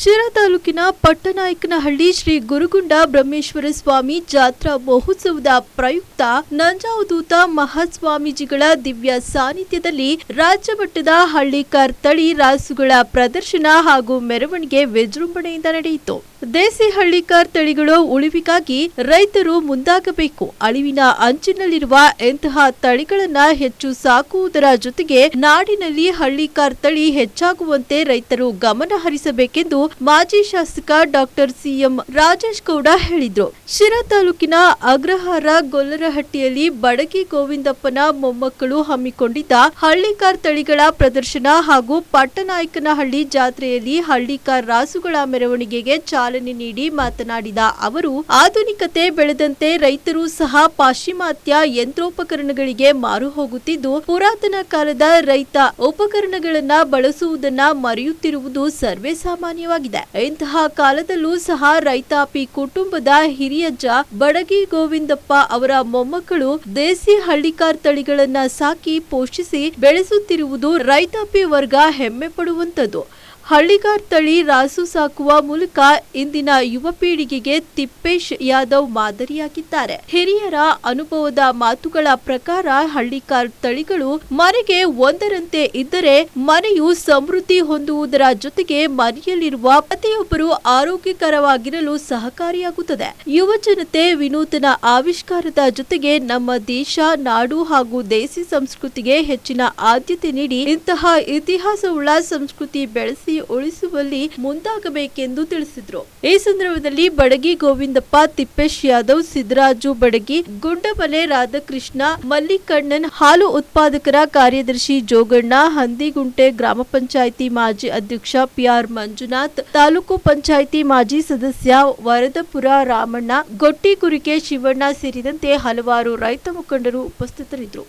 ಶಿರಾ ತಾಲೂಕಿನ ಪಟ್ಟನಾಯಕನಹಳ್ಳಿ ಶ್ರೀ ಗುರುಗುಂಡ ಬ್ರಹ್ಮೇಶ್ವರ ಸ್ವಾಮಿ ಜಾತ್ರಾ ಮಹೋತ್ಸವದ ಪ್ರಯುಕ್ತ ನಂಜಾವಧೂತ ಮಹಾಸ್ವಾಮೀಜಿಗಳ ದಿವ್ಯ ಸಾನ್ನಿಧ್ಯದಲ್ಲಿ ರಾಜ್ಯ ಮಟ್ಟದ ಹಳ್ಳಿಕಾರ್ ತಳಿ ರಾಸುಗಳ ಪ್ರದರ್ಶನ ಹಾಗೂ ಮೆರವಣಿಗೆ ವಿಜೃಂಭಣೆಯಿಂದ ನಡೆಯಿತು. ದೇಸಿ ಹಳ್ಳಿಕಾರ್ ತಳಿಗಳು ಉಳಿವಿಗಾಗಿ ರೈತರು ಮುಂದಾಗಬೇಕು. ಅಳಿವಿನ ಅಂಚಿನಲ್ಲಿರುವ ಇಂತಹ ತಳಿಗಳನ್ನ ಹೆಚ್ಚು ಸಾಕುವುದರ ಜೊತೆಗೆ ನಾಡಿನಲ್ಲಿ ಹಳ್ಳಿಕಾರ್ ತಳಿ ಹೆಚ್ಚಾಗುವಂತೆ ರೈತರು ಗಮನ ಹರಿಸಬೇಕೆಂದು ಮಾಜಿ ಶಾಸಕ ಡಾಕ್ಟರ್ ಸಿಎಂ ರಾಜೇಶ್ ಗೌಡ ಹೇಳಿದ್ರು. ಶಿರಾ ತಾಲೂಕಿನ ಅಗ್ರಹಾರ ಗೊಲ್ಲರಹಟ್ಟಿಯಲ್ಲಿ ಬಡಗಿ ಗೋವಿಂದಪ್ಪನ ಮೊಮ್ಮಕ್ಕಳು ಹಮ್ಮಿಕೊಂಡಿದ್ದ ಹಳ್ಳಿಕಾರ್ ತಳಿಗಳ ಪ್ರದರ್ಶನ ಹಾಗೂ ಪಟ್ಟನಾಯಕನಹಳ್ಳಿ ಜಾತ್ರೆಯಲ್ಲಿ ಹಳ್ಳಿಕಾರ್ ರಾಸುಗಳ ಮೆರವಣಿಗೆಗೆ ಚಾಲನೆ ನೀಡಿ ಮಾತನಾಡಿದ ಅವರು, ಆಧುನಿಕತೆ ಬೆಳೆದಂತೆ ರೈತರು ಸಹ ಪಾಶ್ಚಿಮಾತ್ಯ ಯಂತ್ರೋಪಕರಣಗಳಿಗೆ ಮಾರು ಹೋಗುತ್ತಿದ್ದು, ಪುರಾತನ ಕಾಲದ ರೈತ ಉಪಕರಣಗಳನ್ನ ಬಳಸುವುದನ್ನ ಮರೆಯುತ್ತಿರುವುದು ಸರ್ವೇ ಸಾಮಾನ್ಯವಾಗಿದೆ. ಇಂತಹ ಕಾಲದಲ್ಲೂ ಸಹ ರೈತಾಪಿ ಕುಟುಂಬದ ಹಿರಿಯಜ್ಜ ಬಡಗಿ ಗೋವಿಂದಪ್ಪ ಅವರ ಮೊಮ್ಮಕ್ಕಳು ದೇಸಿ ಹಳ್ಳಿಕಾರ್ ತಳಿಗಳನ್ನ ಸಾಕಿ ಪೋಷಿಸಿ ಬೆಳೆಸುತ್ತಿರುವುದು ರೈತಾಪಿ ವರ್ಗ ಹೆಮ್ಮೆ ಪಡುವಂತದ್ದು. ಹಳ್ಳಿಕಾರ್ ತಳಿ ರಾಸು ಸಾಕುವ ಮೂಲಕ ಇಂದಿನ ಯುವ ಪೀಳಿಗೆಗೆ ತಿಪ್ಪೇಶ್ ಯಾದವ್ ಮಾದರಿಯಾಗಿದ್ದಾರೆ. ಹಿರಿಯರ ಅನುಭವದ ಮಾತುಗಳ ಪ್ರಕಾರ ಹಳ್ಳಿಕಾರ್ ತಳಿಗಳು ಮನೆಗೆ ಒಂದರಂತೆ ಇದ್ದರೆ ಮನೆಯು ಸಮೃದ್ಧಿ ಹೊಂದುವುದರ ಜೊತೆಗೆ ಮನೆಯಲ್ಲಿರುವ ಪ್ರತಿಯೊಬ್ಬರು ಆರೋಗ್ಯಕರವಾಗಿರಲು ಸಹಕಾರಿಯಾಗುತ್ತದೆ. ಯುವ ಜನತೆ ವಿನೂತನ ಆವಿಷ್ಕಾರದ ಜೊತೆಗೆ ನಮ್ಮ ದೇಶ, ನಾಡು ಹಾಗೂ ದೇಸಿ ಸಂಸ್ಕೃತಿಗೆ ಹೆಚ್ಚಿನ ಆದ್ಯತೆ ನೀಡಿ ಇಂತಹ ಇತಿಹಾಸವುಳ್ಳ ಸಂಸ್ಕೃತಿ ಬೆಳೆಸಿ ಉಳಿಸುವಲ್ಲಿ ಮುಂದಾಗಬೇಕೆಂದು ತಿಳಿಸಿದರು. ಈ ಸಂದರ್ಭದಲ್ಲಿ ಬಡಗಿ ಗೋವಿಂದಪ್ಪ, ತಿಪ್ಪೇಶ್ ಯಾದವ್, ಸಿದ್ದರಾಜು ಬಡಗಿ, ಗುಂಡಮನೆ ರಾಧಾಕೃಷ್ಣ, ಮಲ್ಲಿಕಣ್ಣನ್, ಹಾಲು ಉತ್ಪಾದಕರ ಕಾರ್ಯದರ್ಶಿ ಜೋಗಣ್ಣ, ಹಂದಿಗುಂಟೆ ಗ್ರಾಮ ಪಂಚಾಯಿತಿ ಮಾಜಿ ಅಧ್ಯಕ್ಷ ಪಿಆರ್ ಮಂಜುನಾಥ್, ತಾಲೂಕು ಪಂಚಾಯಿತಿ ಮಾಜಿ ಸದಸ್ಯ ವರದಪುರ ರಾಮಣ್ಣ, ಗೊಟ್ಟಿಗುರಿಕೆ ಶಿವಣ್ಣ ಸೇರಿದಂತೆ ಹಲವಾರು ರೈತ ಮುಖಂಡರು ಉಪಸ್ಥಿತರಿದ್ದರು.